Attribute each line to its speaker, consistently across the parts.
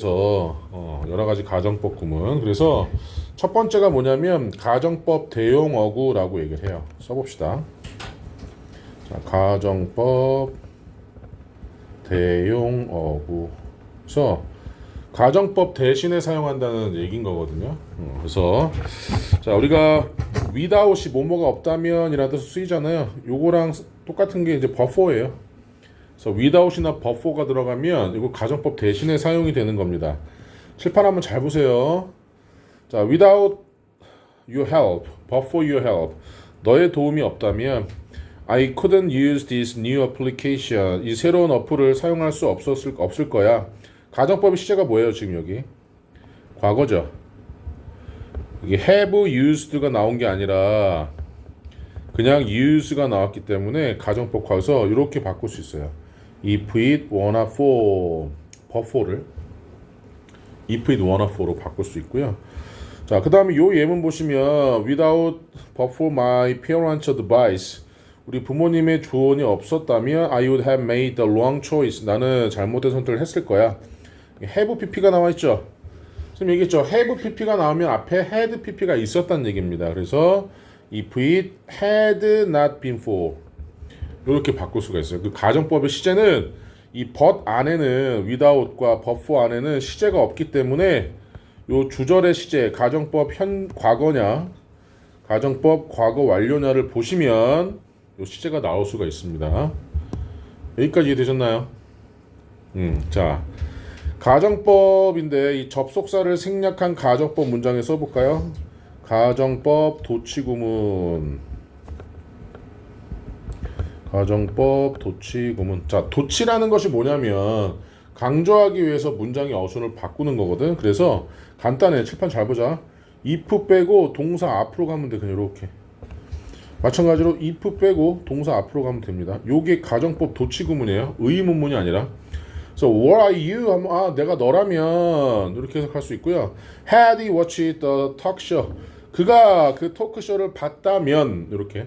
Speaker 1: 여러 가지 가정법 구문. 그래서 첫 번째가 뭐냐면 가정법 대용어구라고 얘기를 해요. 써봅시다. 자, 가정법 대용어구. 그래서 가정법 대신에 사용한다는 얘기인 거거든요. 그래서 자, 우리가 without이 뭐뭐가 없다면이라도 쓰이잖아요. 요거랑 똑같은 게 이제 before 그래서 without이나 before가 들어가면 이거 가정법 대신에 사용이 되는 겁니다. 칠판 한번 잘 보세요. 자, without your help, before your help. 너의 도움이 없다면 I couldn't use this new application. 이 새로운 어플을 사용할 수 없을 거야. 가정법의 시제가 뭐예요, 지금 여기? 과거죠. 이게 have used가 나온 게 아니라 그냥 use가 나왔기 때문에 가정법 과거서 이렇게 바꿀 수 있어요. If it wanna for, before를 if it wanna for로 바꿀 수 있고요. 자, 그 다음에 요 예문 보시면 without before my parents' advice. 우리 부모님의 조언이 없었다면 I would have made the wrong choice. 나는 잘못된 선택을 했을 거야. have pp가 나와 있죠. 지금 얘기했죠. have pp가 나오면 앞에 had pp가 있었다는 얘기입니다. 그래서 if it had not been for 이렇게 바꿀 수가 있어요. 그 가정법의 시제는 이 but 안에는 without과 before 안에는 시제가 없기 때문에 요 주절의 시제 가정법 현 과거냐 가정법 과거 완료냐를 보시면 요 시제가 나올 수가 있습니다. 여기까지 이해되셨나요? 자, 가정법인데 이 접속사를 생략한 가정법 문장에 써볼까요? 가정법 도치구문. 가정법 도치구문. 자, 도치라는 것이 뭐냐면 강조하기 위해서 문장의 어순을 바꾸는 거거든. 그래서 간단해. 칠판 잘 보자. if 빼고 동사 앞으로 가면 돼. 그냥 이렇게. 마찬가지로 if 빼고 동사 앞으로 가면 됩니다. 요게 가정법 도치구문이에요. 의문문이 아니라. 그래서 what are you 하면 아 내가 너라면 이렇게 해석할 수 있고요. had he watched the talk show. 그가 그 토크쇼를 봤다면 이렇게.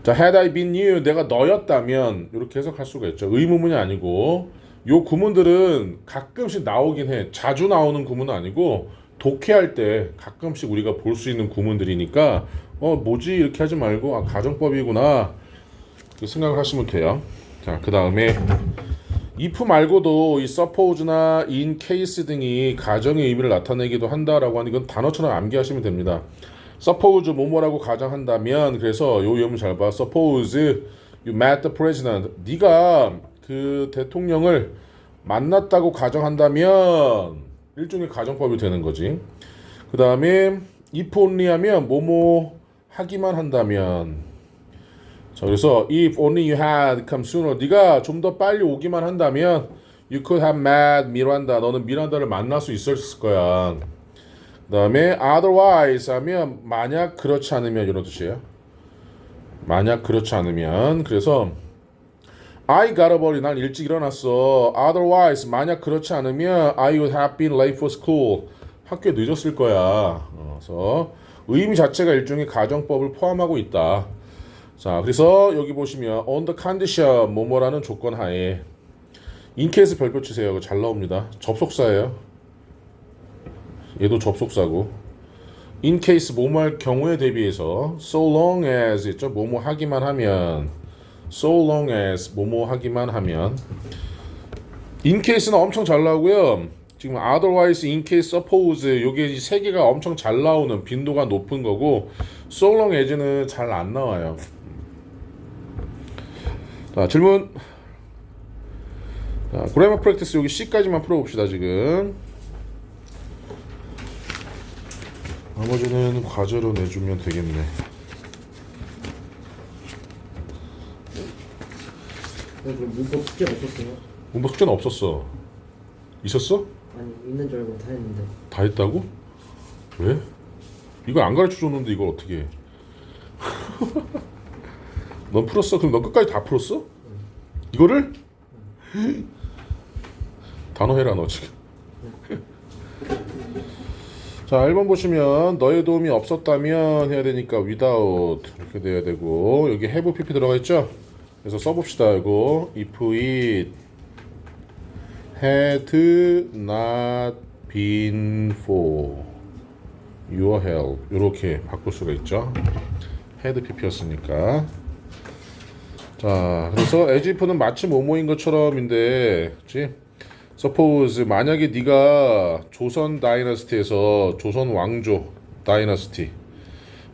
Speaker 1: 자, had I been you, 내가 너였다면 이렇게 해석할 수가 있죠. 의문문이 아니고 요 구문들은 가끔씩 나오긴 해. 자주 나오는 구문은 아니고 독해할 때 가끔씩 우리가 볼 수 있는 구문들이니까 뭐지 이렇게 하지 말고 아 가정법이구나 생각을 하시면 돼요. 자, 그 다음에 if 말고도 이 suppose나 in case 등이 가정의 의미를 나타내기도 한다라고 하는 이건 단어처럼 암기하시면 됩니다. suppose 뭐뭐라고 가정한다면 그래서 요 예문 잘 봐. suppose you met the president. 네가 그 대통령을 만났다고 가정한다면 일종의 가정법이 되는 거지. 그 다음에 if only 하면 뭐뭐 하기만 한다면. 자, 그래서 if only you had come sooner. 네가 좀 더 빨리 오기만 한다면 you could have met 미란다. 너는 미란다를 만날 수 있었을 거야. 그 다음에 otherwise 하면 만약 그렇지 않으면 이런 뜻이에요. 만약 그렇지 않으면. 그래서 I got up early. 난 일찍 일어났어. otherwise 만약 그렇지 않으면 I would have been late for school. 학교에 늦었을 거야. 그래서 의미 자체가 일종의 가정법을 포함하고 있다. 자, 그래서 여기 보시면 on the condition 뭐뭐라는 조건 하에 in case 별표 치세요. 잘 나옵니다. 접속사예요. 얘도 접속사고 in case 뭐뭐 할 경우에 대비해서 so long as 있죠. 뭐뭐 하기만 하면 so long as 뭐뭐 하기만 하면 in case는 엄청 잘 나오고요. 지금 otherwise, in case, suppose 요게 세 개가 엄청 잘 나오는 빈도가 높은 거고 so long as는 잘 안 나와요. 자, 질문. 자, 그래머 프랙티스 여기 C까지만 풀어봅시다. 지금 나머지는 과제로 내주면 되겠네.
Speaker 2: 그럼 문법 숙제 없었어요?
Speaker 1: 문법 숙제는 없었어. 있었어?
Speaker 2: 아니 있는 줄 알고 다 했는데.
Speaker 1: 다 했다고? 왜? 이걸 안 가르쳐줬는데 이걸 어떻게 해? 넌 풀었어? 그럼 넌 끝까지 다 풀었어? 이거를? 단어 해라 너 지금. 자, 1번 보시면 너의 도움이 없었다면 해야 되니까 without 이렇게 돼야 되고 여기 have pp 들어가 있죠? 그래서 써봅시다. 이거 if it had not been for your help 이렇게 바꿀 수가 있죠. had pp였으니까. 자, 그래서 as if는 마치 뭐뭐인 것처럼인데, 그렇지? Suppose 만약에 네가 조선 다이너스티에서 조선 왕조 다이너스티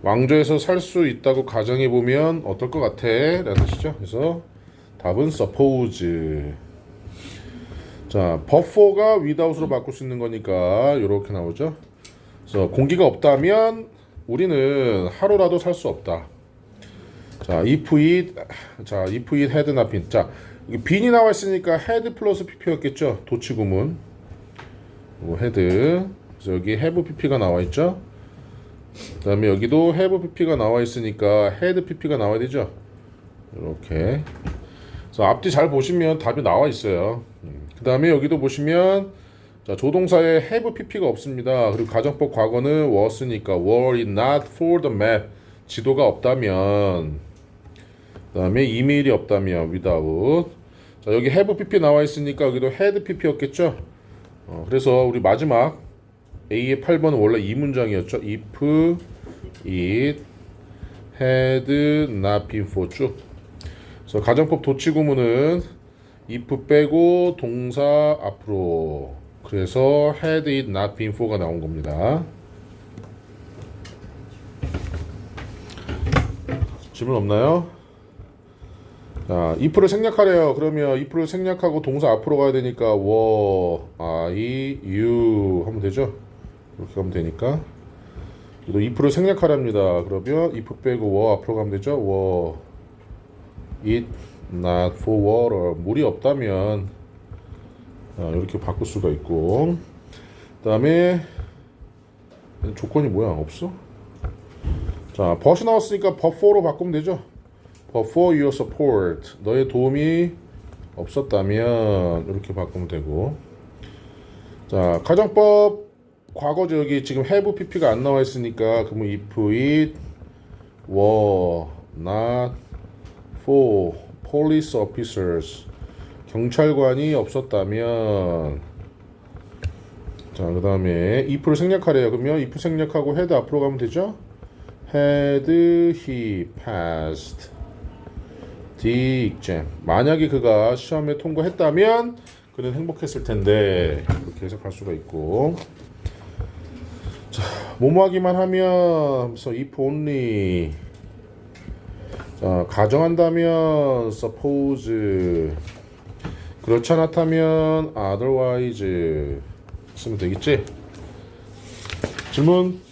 Speaker 1: 왕조에서 살 수 있다고 가정해 보면 어떨 것 같아? 라는 뜻이죠. 그래서 답은 suppose. 자, but for가 without으로 바꿀 수 있는 거니까 이렇게 나오죠. 그래서 공기가 없다면 우리는 하루라도 살 수 없다. 자, if it had not been. 자, 여기 bean이 나와 있으니까 had 플러스 pp였겠죠. 도치구문. had. 그래서 여기 have pp가 나와 있죠. 그다음에 여기도 have pp가 나와 있으니까 had pp가 나와야 되죠. 이렇게. 그래서 앞뒤 잘 보시면 답이 나와 있어요. 그다음에 여기도 보시면 자, 조동사에 have pp가 없습니다. 그리고 가정법 과거는 was니까 were it not for the map. 지도가 없다면. 그다음에 이메일이 없다면 without. 자, 여기 have pp 나와 있으니까 여기도 had pp였겠죠. 그래서 우리 마지막 A의 8번은 원래 이 문장이었죠. if it had not been for 쭉. 그래서 가정법 도치구문은 if 빼고 동사 앞으로. 그래서 had it not been for가 나온 겁니다. 질문 없나요? 자, if를 생략하래요. 그러면 if를 생략하고 동사 앞으로 가야 되니까 were, I, you 하면 되죠. 이렇게 가면 되니까. 또 if를 생략하랍니다. 그러면 if 빼고 were 앞으로 가면 되죠. were it not for water. 물이 없다면 이렇게 바꿀 수가 있고. 그 다음에 조건이 뭐야? 없어? 자, but이 나왔으니까 but for로 바꾸면 되죠. But for your support, 너의 도움이 없었다면 이렇게 바꾸면 되고. 자, 가정법 과거죠. 여기 지금 have pp가 안 나와 있으니까 그러면 if it were not for police officers, 경찰관이 없었다면. 자, 그 다음에 if를 생략하래요. 그러면 if 생략하고 had 앞으로 가면 되죠. had he passed the exam. 만약에 그가 시험에 통과했다면 그는 행복했을 텐데. 이렇게 해석할 수가 있고. 자, 뭐뭐하기만 하면 그래서 if only. 자, 가정한다면 suppose. 그렇지 않다면 otherwise 쓰면 되겠지? 질문.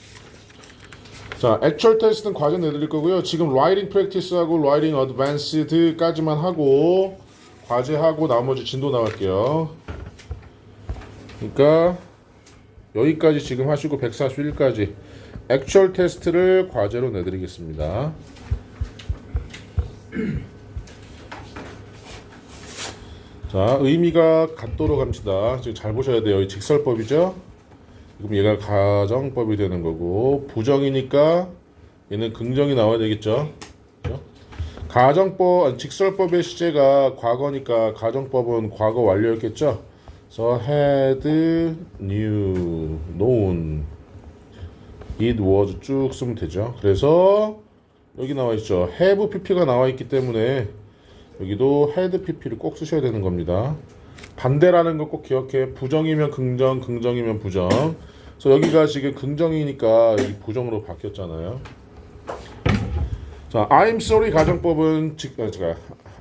Speaker 1: 자, 액츄얼 테스트는 과제 내드릴 거고요. 지금 라이팅 프랙티스하고 라이팅 어드밴스드까지만 하고 과제하고 나머지 진도 나갈게요. 그러니까 여기까지 지금 하시고 141까지 액츄얼 테스트를 과제로 내드리겠습니다. 자, 의미가 같도록 합시다. 지금 잘 보셔야 돼요. 이 직설법이죠. 그럼 얘가 가정법이 되는 거고, 부정이니까 얘는 긍정이 나와야 되겠죠. 그렇죠? 가정법, 직설법의 시제가 과거니까 가정법은 과거 완료였겠죠. 그래서 had knew, known, it was 쭉 쓰면 되죠. 그래서 여기 나와 있죠. have pp가 나와 있기 때문에 여기도 had pp를 꼭 쓰셔야 되는 겁니다. 반대라는 거 꼭 기억해. 부정이면 긍정, 긍정이면 부정. 그래서 여기가 지금 긍정이니까 여기 부정으로 바뀌었잖아요. 자, I'm sorry 가정법은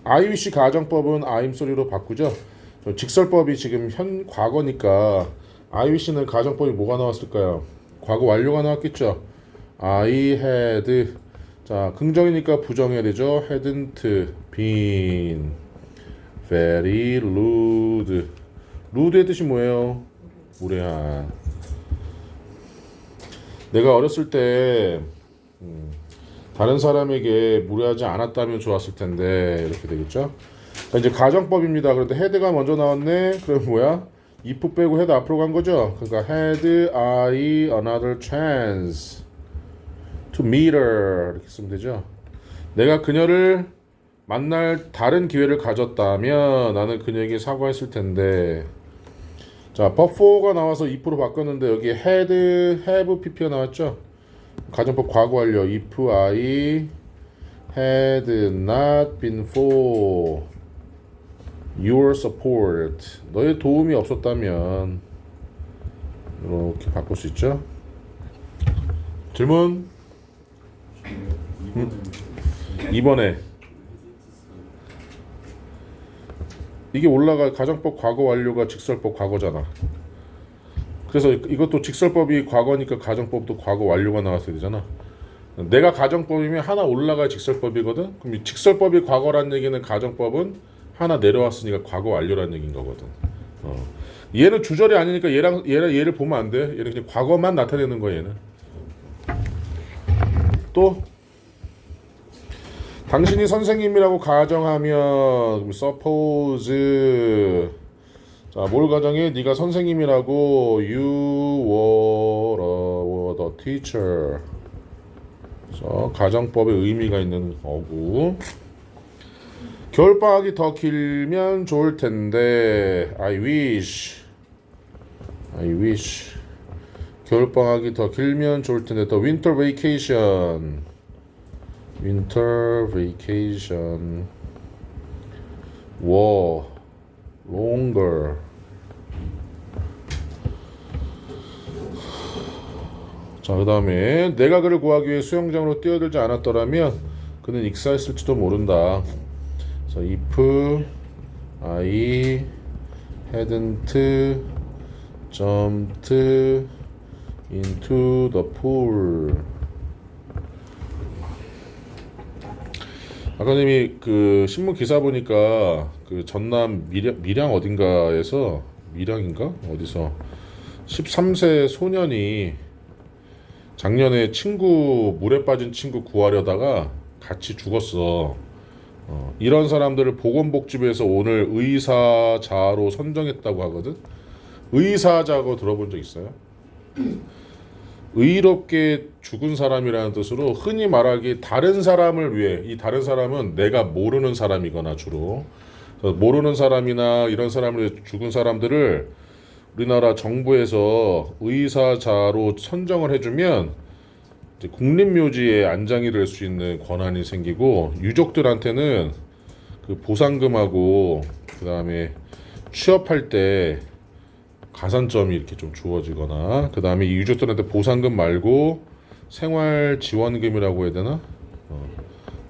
Speaker 1: I wish 가정법은 I'm sorry로 바꾸죠. 직설법이 지금 현 과거니까 I wish는 가정법이 뭐가 나왔을까요? 과거 완료가 나왔겠죠. I had. 자, 긍정이니까 부정해야 되죠. hadn't been very rude. rude의 뜻이 뭐예요? 무례한. 내가 어렸을 때 다른 사람에게 무례하지 않았다면 좋았을 텐데 이렇게 되겠죠. 자, 이제 가정법입니다. 그런데 had가 먼저 나왔네. 그럼 뭐야? if 빼고 had 앞으로 간 거죠. 그러니까 had I another chance to meet her 이렇게 쓰면 되죠. 내가 그녀를 만날 다른 기회를 가졌다면 나는 그녀에게 사과했을 텐데. 자, but4가 나와서 if로 바꿨는데 여기 had, have, pp가 나왔죠. 가정법 과거 완료. if I had not been for your support. 너의 도움이 없었다면 이렇게 바꿀 수 있죠. 질문? 2번에 이게 올라가 가정법 과거 완료가 직설법 과거잖아. 그래서 이것도 직설법이 과거니까 가정법도 과거 완료가 나왔어야 되잖아. 내가 가정법이면 하나 올라가야 직설법이거든. 그럼 이 직설법이 과거란 얘기는 가정법은 하나 내려왔으니까 과거 완료란 얘기인 거거든. 얘는 주절이 아니니까 얘를 보면 안 돼. 얘는 그냥 과거만 나타내는 거야. 얘는. 또 당신이 선생님이라고 가정하면 suppose 자, 뭘 가정해? 네가 선생님이라고 you were the teacher. 그래서 가정법의 의미가 있는 거고. 겨울방학이 더 길면 좋을 텐데 I wish 겨울방학이 더 길면 좋을 텐데 the winter vacation were longer. 자, 그 다음에 내가 그를 구하기 위해 수영장으로 뛰어들지 않았더라면 그는 익사했을지도 모른다. 그래서 if I hadn't jumped into the pool. 아까님이 그 신문 기사 보니까 그 전남 밀양 어딘가에서 밀양인가 어디서 13세 소년이 작년에 친구 물에 빠진 친구 구하려다가 같이 죽었어. 이런 사람들을 보건복지부에서 오늘 의사자로 선정했다고 하거든. 의사자고 들어본 적 있어요? 의롭게 죽은 사람이라는 뜻으로 흔히 말하기 다른 사람을 위해, 이 다른 사람은 내가 모르는 사람이거나 주로 모르는 사람이나 이런 사람을 위해 죽은 사람들을 우리나라 정부에서 의사자로 선정을 해주면 이제 국립묘지에 안장이 될 수 있는 권한이 생기고 유족들한테는 그 보상금하고 그 다음에 취업할 때 가산점이 이렇게 좀 주어지거나 그 다음에 이 유족들한테 보상금 말고 생활지원금이라고 해야 되나?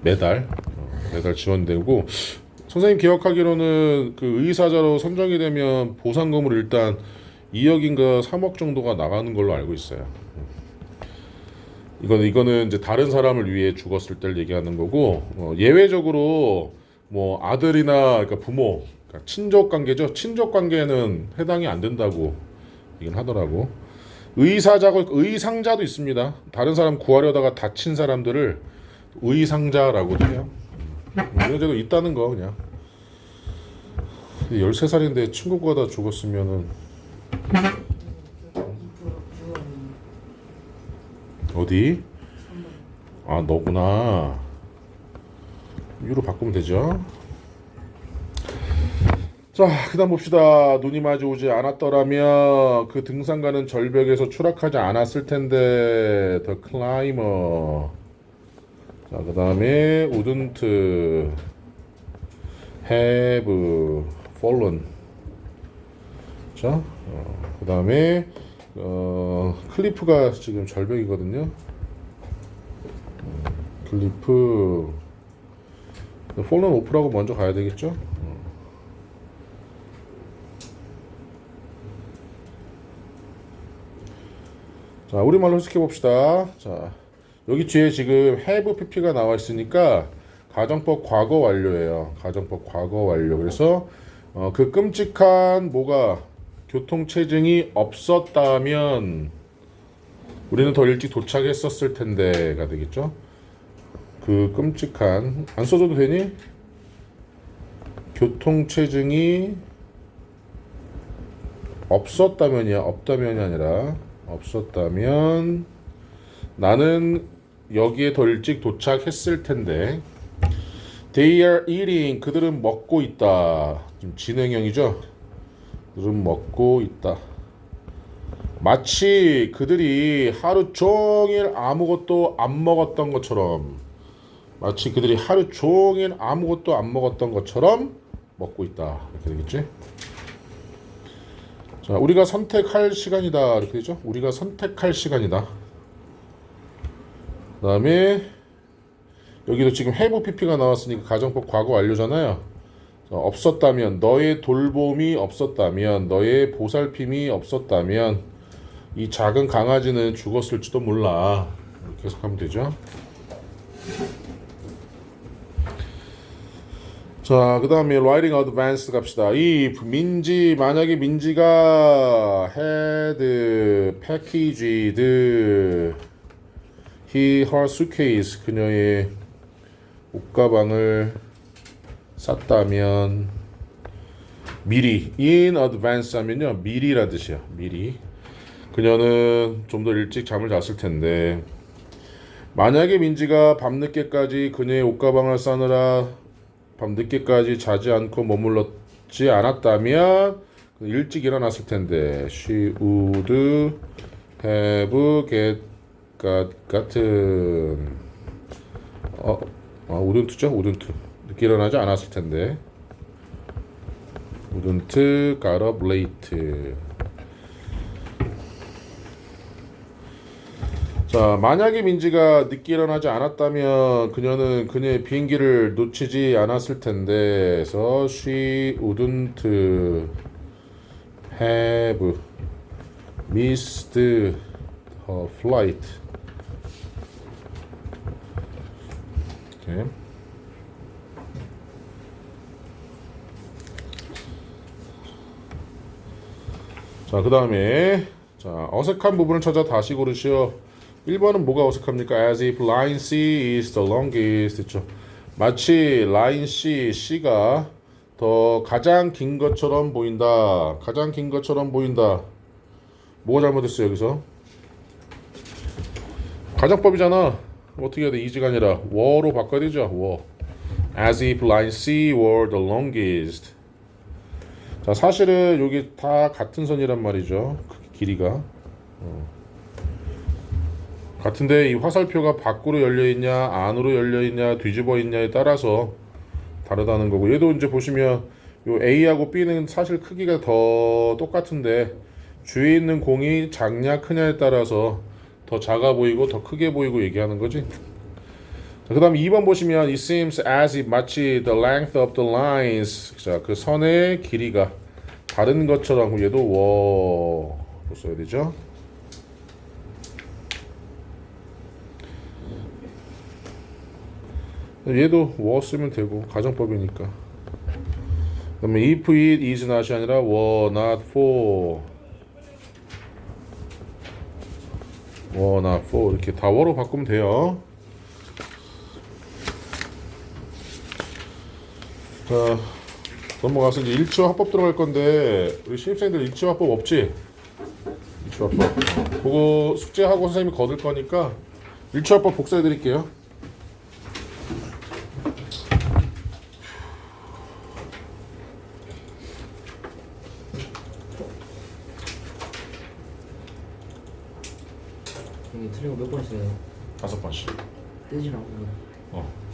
Speaker 1: 매달 지원되고 선생님 기억하기로는 그 의사자로 선정이 되면 보상금으로 일단 2억인가 3억 정도가 나가는 걸로 알고 있어요. 이거는 이제 다른 사람을 위해 죽었을 때를 얘기하는 거고 예외적으로 뭐 아들이나 그러니까 부모 그러니까 친족 관계죠. 친족 관계는 해당이 안 된다고 얘기는 하더라고. 의상자도 있습니다. 다른 사람 구하려다가 다친 사람들을 의상자라고 해요. 이런 데도 있다는 거 그냥. 13살인데 친구 구하다 죽었으면은 어디? 아 너구나. 유로 바꾸면 되죠. 자, 그다음 봅시다. 눈이 마주 오지 않았더라면 그 등산가는 절벽에서 추락하지 않았을 텐데. The climber. 자, 그다음에 wouldn't have fallen. 자, 그다음에 클리프가 지금 절벽이거든요. 클리프 fallen off라고 먼저 가야 되겠죠. 자, 우리말로 해석해 봅시다. 자, 여기 뒤에 지금 have pp가 나와 있으니까 가정법 과거 완료예요. 가정법 과거 완료. 그래서 그 끔찍한 뭐가 교통체증이 없었다면 우리는 더 일찍 도착했었을 텐데가 되겠죠. 그 끔찍한 안 써줘도 되니? 교통체증이 없었다면이야. 없다면이 아니라 없었다면 나는 여기에 더 일찍 도착했을 텐데. They are eating. 그들은 먹고 있다. 지금 진행형이죠. 먹고 있다. 마치 그들이 하루 종일 아무것도 안 먹었던 것처럼, 마치 그들이 하루 종일 아무것도 안 먹었던 것처럼 먹고 있다. 이렇게 되겠지? 자, 우리가 선택할 시간이다. 이렇게 되죠? 우리가 선택할 시간이다. 그 다음에 여기도 지금 have pp가 나왔으니까 가정법 과거 완료잖아요. 자, 없었다면, 너의 돌봄이 없었다면, 너의 보살핌이 없었다면 이 작은 강아지는 죽었을지도 몰라. 이렇게 해석하면 되죠. 자, 그 다음에 writing advanced 갑시다. if 민지, 만약에 민지가 had packaged her suitcase, 그녀의 옷가방을 쌌다면, 미리, in advance 하면요, 미리라 뜻이야. 미리. 그녀는 좀 더 일찍 잠을 잤을 텐데, 만약에 민지가 밤늦게까지 그녀의 옷가방을 싸느라 밤늦게까지 자지 않고 머물렀지 않았다면 일찍 일어났을 텐데, she would have gotten wouldn't죠? wouldn't. 늦게 일어나지 않았을 텐데, wouldn't got up late. 자, 만약에 민지가 늦게 일어나지 않았다면 그녀는 그녀의 비행기를 놓치지 않았을 텐데, 그래서 she wouldn't have missed her flight. 이렇게. 자, 그 다음에 자, 어색한 부분을 찾아 다시 고르시오. 1번은 뭐가 어색합니까? As if line C is the longest. 그렇죠? 마치 라인 C가 더 가장 긴 것처럼 보인다. 가장 긴 것처럼 보인다. 뭐가 잘못했어요 여기서? 가정법이잖아. 어떻게 해야 돼? is가 아니라 were로 바꿔야 되죠. were. As if line C were the longest. 자, 사실은 여기 다 같은 선이란 말이죠. 길이가. 같은데 이 화살표가 밖으로 열려있냐 안으로 열려있냐 뒤집어 있냐에 따라서 다르다는 거고, 얘도 이제 보시면 요 A하고 B는 사실 크기가 더 똑같은데 주위에 있는 공이 작냐 크냐에 따라서 더 작아 보이고 더 크게 보이고 얘기하는 거지. 그 다음 2번 보시면 it seems as if 마치 the length of the lines, 자, 그 선의 길이가 다른 것처럼, 얘도 were로 써야 되죠. 얘도 were 쓰면 되고 가정법이니까. 그러면 if it is not이 아니라 were not for, were not for 이렇게 다 were로 바꾸면 돼요. 자, 넘어가서 이제 일치와 합법 들어갈 건데, 우리 신입생들 일치와 합법 없지? 일치와 합법 그거 숙제하고 선생님이 거둘 거니까 일치와 합법 복사해 드릴게요.
Speaker 2: 이게 틀린 거 몇 번 써요?
Speaker 1: 5번씩.
Speaker 2: 떼지라고.
Speaker 1: 어.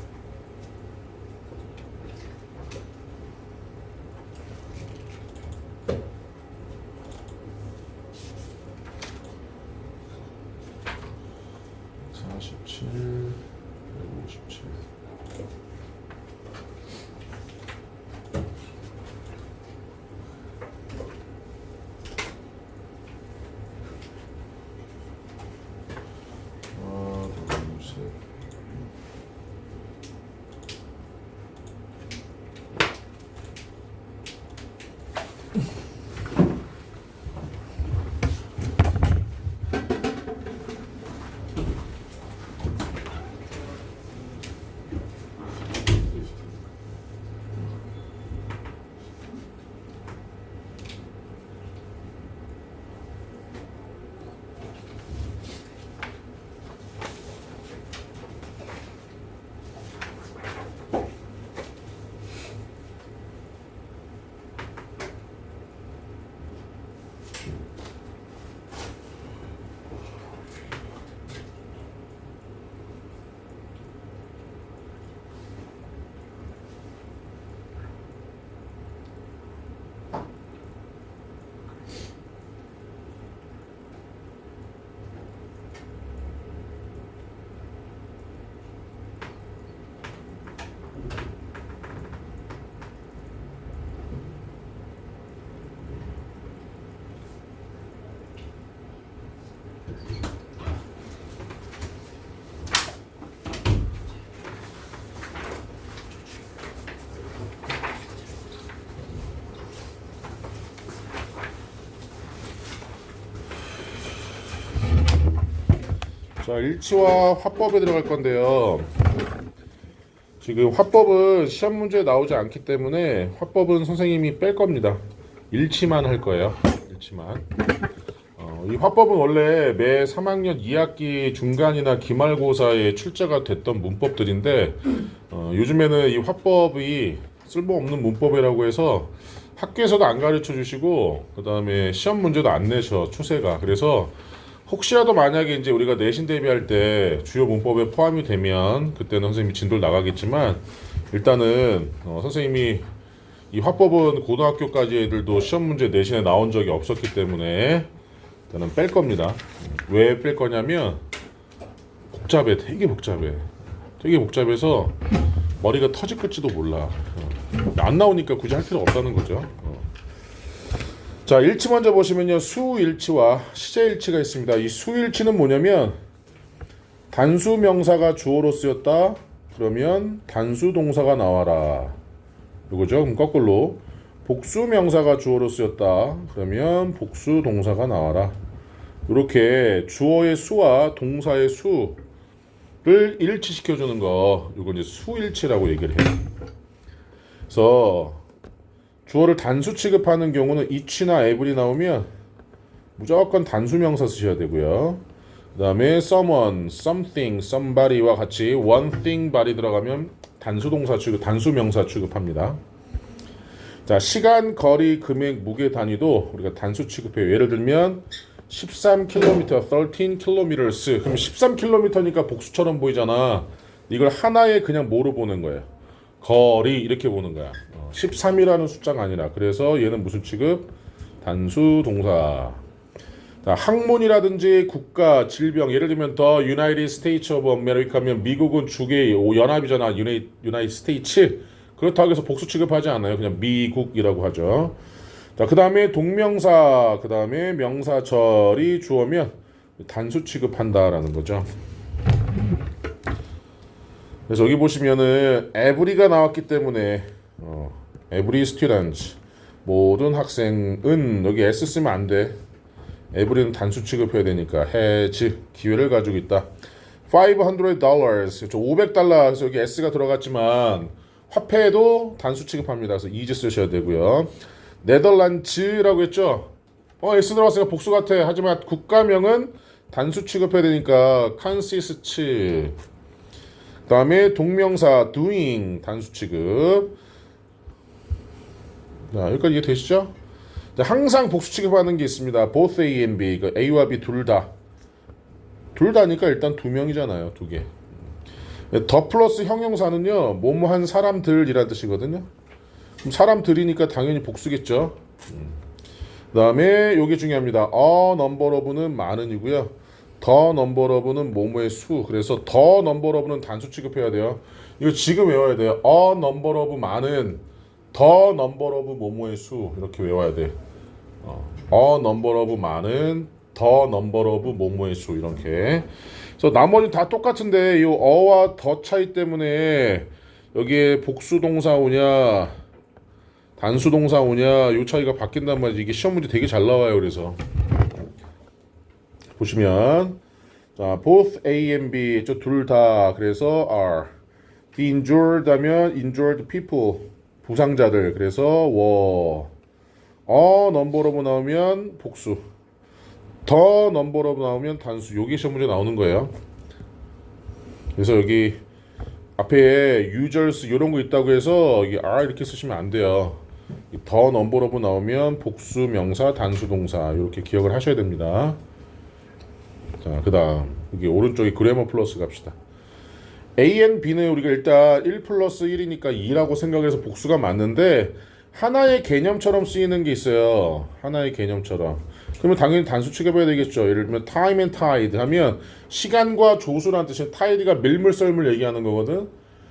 Speaker 1: 자, 일치와 화법에 들어갈 건데요. 지금 화법은 시험 문제에 나오지 않기 때문에 화법은 선생님이 뺄 겁니다. 일치만 할 거예요. 일치만. 이 화법은 원래 매 3학년 2학기 중간이나 기말고사에 출제가 됐던 문법들인데 요즘에는 이 화법이 쓸모없는 문법이라고 해서 학교에서도 안 가르쳐 주시고 그 다음에 시험 문제도 안 내셔 추세가. 그래서 혹시라도 만약에 이제 우리가 내신 대비할 때 주요 문법에 포함이 되면 그때는 선생님이 진도를 나가겠지만 일단은 선생님이 이 화법은 고등학교까지 애들도 시험 문제 내신에 나온 적이 없었기 때문에 일단은 뺄 겁니다. 왜 뺄 거냐면 복잡해. 되게 복잡해. 되게 복잡해서 머리가 터질지도 몰라. 안 나오니까 굳이 할 필요 없다는 거죠. 자, 일치 먼저 보시면요. 수일치와 시제일치가 있습니다. 이 수일치는 뭐냐면 단수 명사가 주어로 쓰였다. 그러면 단수 동사가 나와라. 이거죠. 그럼 거꾸로 복수 명사가 주어로 쓰였다. 그러면 복수 동사가 나와라. 이렇게 주어의 수와 동사의 수를 일치시켜 주는 거. 이거 이제 수일치라고 얘기를 해요. 그래서 주어를 단수 취급하는 경우는 each나 every 나오면 무조건 단수 명사 쓰셔야 되고요. 그 다음에 someone, something, somebody와 같이 one thing, body 들어가면 단수 동사 취급, 단수 명사 취급합니다. 자, 시간, 거리, 금액, 무게 단위도 우리가 단수 취급해요. 예를 들면 13km, 13km. 그럼 13km니까 복수처럼 보이잖아. 이걸 하나의 그냥 뭐로 보는 거예요? 거리 이렇게 보는 거야. 13이라는 숫자가 아니라. 그래서 얘는 무슨 취급? 단수 동사. 자, 학문이라든지 국가, 질병. 예를 들면 The United States of America면 미국은 주계 연합이잖아. United States. 그렇다고 해서 복수 취급하지 않아요. 그냥 미국이라고 하죠. 자, 그 다음에 동명사, 그 다음에 명사절이 주어면 단수 취급한다라는 거죠. 그래서 여기 보시면은 every가 나왔기 때문에 every student 모든 학생은 여기 s 쓰면 안 돼. every는 단수 취급해야 되니까 has 기회를 가지고 있다. $500 $500 그래서 여기 s가 들어갔지만 화폐도 단수 취급합니다. 그래서 is 쓰셔야 되고요. 네덜란드라고 했죠. s 들어갔으니까 복수 같아. 하지만 국가명은 단수 취급해야 되니까 consist. 그 다음에 동명사 doing 단수 취급. 자, 여기까지 이해되시죠? 자, 항상 복수 취급하는 게 있습니다. both A and B. 그 A와 B 둘 다. 둘 다니까 일단 두 명이잖아요. 두 개. 더 플러스 형용사는요. 뭐뭐한 사람들이라는 뜻이거든요. 그럼 사람들이니까 당연히 복수겠죠. 그 다음에 요게 중요합니다. a number of는 많은이고요. the number of는 뭐뭐의 수. 그래서 the number of는 단수 취급해야 돼요. 이거 지금 외워야 돼요. a number of 많은 the number of 뭐뭐의 수. 이렇게 외워야 돼. a number of 많은 the number of 뭐뭐의 수. 이렇게. 그래서 나머지 다 똑같은데 이 어와 더 차이 때문에 여기에 복수 동사 오냐 단수 동사 오냐 요 차이가 바뀐단 말이지. 이게 시험 문제 되게 잘 나와요. 그래서 보시면 자 both A and B 저 둘 다 그래서 are the injured 하면 injured people 부상자들 그래서 were a number of 나오면 복수 the number of 나오면 단수. 요게 시험 문제 나오는 거예요. 그래서 여기 앞에 users 이런 거 있다고 해서 이게 are 이렇게 쓰시면 안 돼요. the number of 나오면 복수 명사 단수 동사 이렇게 기억을 하셔야 됩니다. 자, 그다음 여기 오른쪽에 그래머 플러스 갑시다. A and B는 우리가 일단 1 플러스 1이니까 2라고 생각해서 복수가 맞는데 하나의 개념처럼 쓰이는 게 있어요. 하나의 개념처럼. 그러면 당연히 단수 취급해야 되겠죠. 예를 들면 time and tide 하면 시간과 조수라는 뜻이 tide가 밀물 썰물 얘기하는 거거든.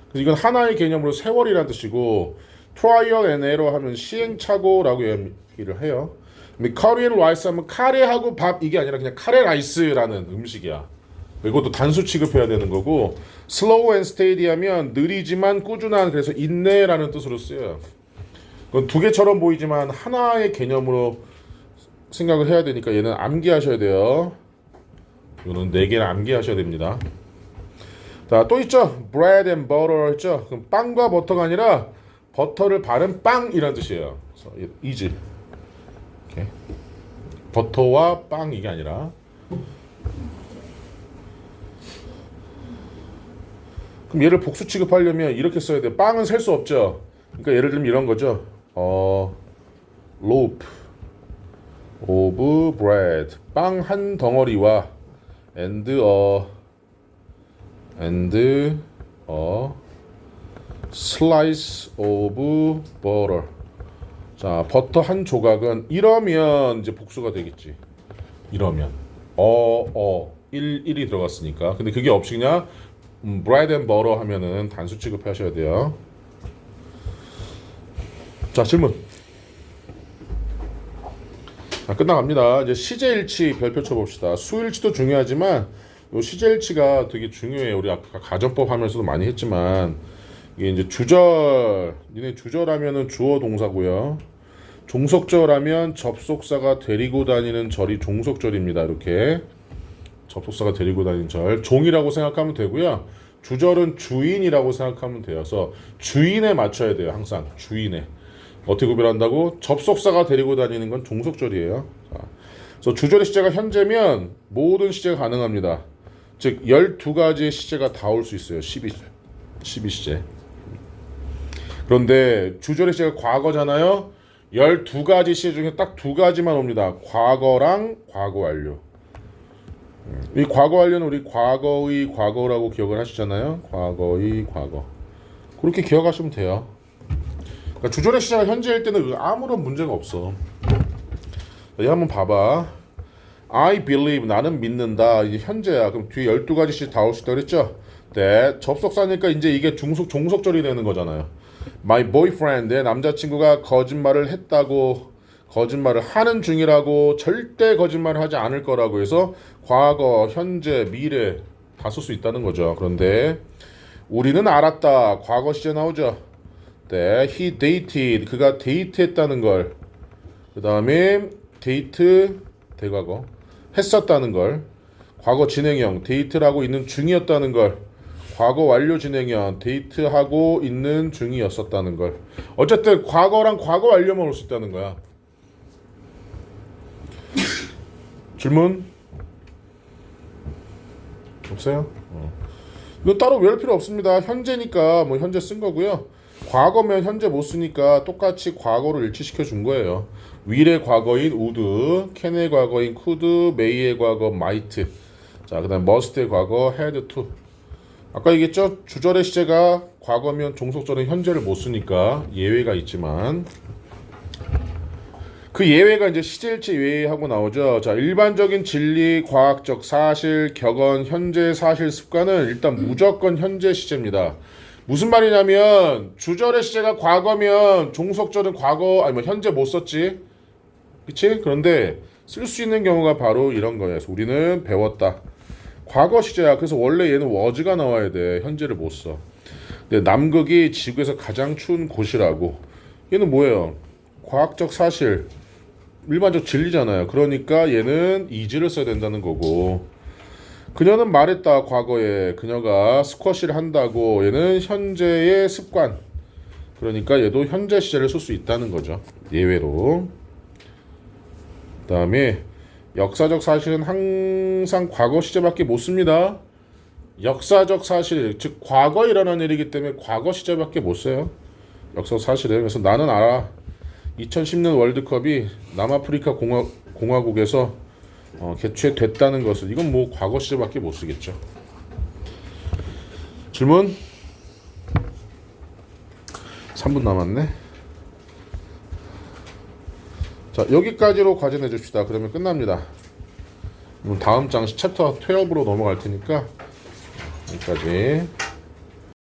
Speaker 1: 그래서 이건 하나의 개념으로 세월이라는 뜻이고 trial and error 하면 시행착오라고 얘기를 해요. 카리 앤 라이스 하면 카레하고 밥 이게 아니라 그냥 카레 라이스라는 음식이야. 이것도 단수 취급해야 되는 거고 slow and steady 하면 느리지만 꾸준한 그래서 인내라는 뜻으로 쓰여요. 그건 두 개처럼 보이지만 하나의 개념으로 생각을 해야 되니까 얘는 암기하셔야 돼요. 이거는 네 개를 암기하셔야 됩니다. 자, 또 있죠. bread and butter 있죠. 그럼 빵과 버터가 아니라 버터를 바른 빵이라는 뜻이에요. 그래서 easy. 이렇게. 버터와 빵 이게 아니라. 그럼 얘를 복수 취급하려면 이렇게 써야 돼. 빵은 셀 수 없죠. 그러니까 예를 들면 이런 거죠. loaf of bread. 빵 한 덩어리와 and a slice of butter. 자, 버터 한 조각은 이러면 이제 복수가 되겠지. 이러면 1이 들어갔으니까. 근데 그게 없이 그냥 bread and butter 하면은 단수 취급하셔야 돼요. 자, 질문. 자, 끝나갑니다. 이제 시제일치 별표 쳐봅시다. 수일치도 중요하지만 요 시제일치가 되게 중요해요. 우리 아까 가정법 하면서도 많이 했지만 이게 이제 주절, 니네 주절하면은 주어 동사고요. 종속절하면 접속사가 데리고 다니는 절이 종속절입니다. 이렇게 접속사가 데리고 다니는 절, 종이라고 생각하면 되고요. 주절은 주인이라고 생각하면 되어서 주인에 맞춰야 돼요. 항상 주인에. 어떻게 구별한다고? 접속사가 데리고 다니는 건 종속절이에요. 자, 그래서 주절의 시제가 현재면 모든 시제가 가능합니다. 즉 12가지의 시제가 다 올 수 있어요. 12시제. 그런데 주절의 시제가 과거잖아요. 12가지 시제 중에 딱 2가지만 옵니다. 과거랑 과거 완료. 이 과거 완료는 우리 과거의 과거라고 기억을 하시잖아요. 과거의 과거. 그렇게 기억하시면 돼요. 그러니까 주절의 시제가 현재일 때는 아무런 문제가 없어. 여기 한번 봐봐. I believe 나는 믿는다. 이제 현재야. 그럼 뒤에 12가지 시제 다 올 수 있다 그랬죠? 네. 접속사니까 이제 이게 종속절이 되는 거잖아요. My boyfriend 내 남자친구가 거짓말을 했다고 거짓말을 하는 중이라고 절대 거짓말을 하지 않을 거라고 해서 과거, 현재, 미래 다 쓸 수 있다는 거죠. 그런데 우리는 알았다. 과거 시제 나오죠. 네, he dated 그가 데이트했다는 걸. 그 다음에 데이트 대과거 했었다는 걸. 과거 진행형 데이트를 하고 있는 중이었다는 걸. 과거 완료 진행형 데이트하고 있는 중이었었다는 걸. 어쨌든 과거랑 과거 완료만 올 수 있다는 거야. 질문? 없어요? 이거 따로 외울 필요 없습니다. 현재니까 뭐 현재 쓴 거고요. 과거면 현재 못 쓰니까 똑같이 과거를 일치시켜 준 거예요. will의 과거인 would, can의 과거인 could, may의 과거 might. 자, 그다음 must의 과거 had to. 아까 얘기했죠? 주절의 시제가 과거면 종속절은 현재를 못 쓰니까 예외가 있지만 그 예외가 이제 시제일치 예외하고 나오죠. 자, 일반적인 진리, 과학적 사실, 격언, 현재 사실, 습관은 일단 무조건 현재 시제입니다. 무슨 말이냐면 주절의 시제가 과거면 종속절은 과거 아니면 현재 못 썼지. 그치? 그런데 쓸 수 있는 경우가 바로 이런 거예요. 그래서 우리는 배웠다. 과거 시제야. 그래서 원래 얘는 was가 나와야 돼. 현재를 못 써. 근데 남극이 지구에서 가장 추운 곳이라고. 얘는 뭐예요? 과학적 사실. 일반적 진리잖아요. 그러니까 얘는 is를 써야 된다는 거고. 그녀는 말했다. 과거에 그녀가 스쿼시를 한다고. 얘는 현재의 습관. 그러니까 얘도 현재 시제를 쓸 수 있다는 거죠. 예외로. 그 다음에 역사적 사실은 항상 과거 시제밖에 못 씁니다. 역사적 사실, 즉 과거에 일어난 일이기 때문에 과거 시제밖에 못 써요. 역사적 사실은. 그래서 나는 알아. 2010년 월드컵이 남아프리카 공화국에서 개최됐다는 것을. 이건 뭐 과거 시제밖에 못 쓰겠죠. 질문? 3분 남았네. 자, 여기까지로 과제 내줍시다. 그러면 끝납니다. 다음 장 챕터 12으로 넘어갈 테니까 여기까지.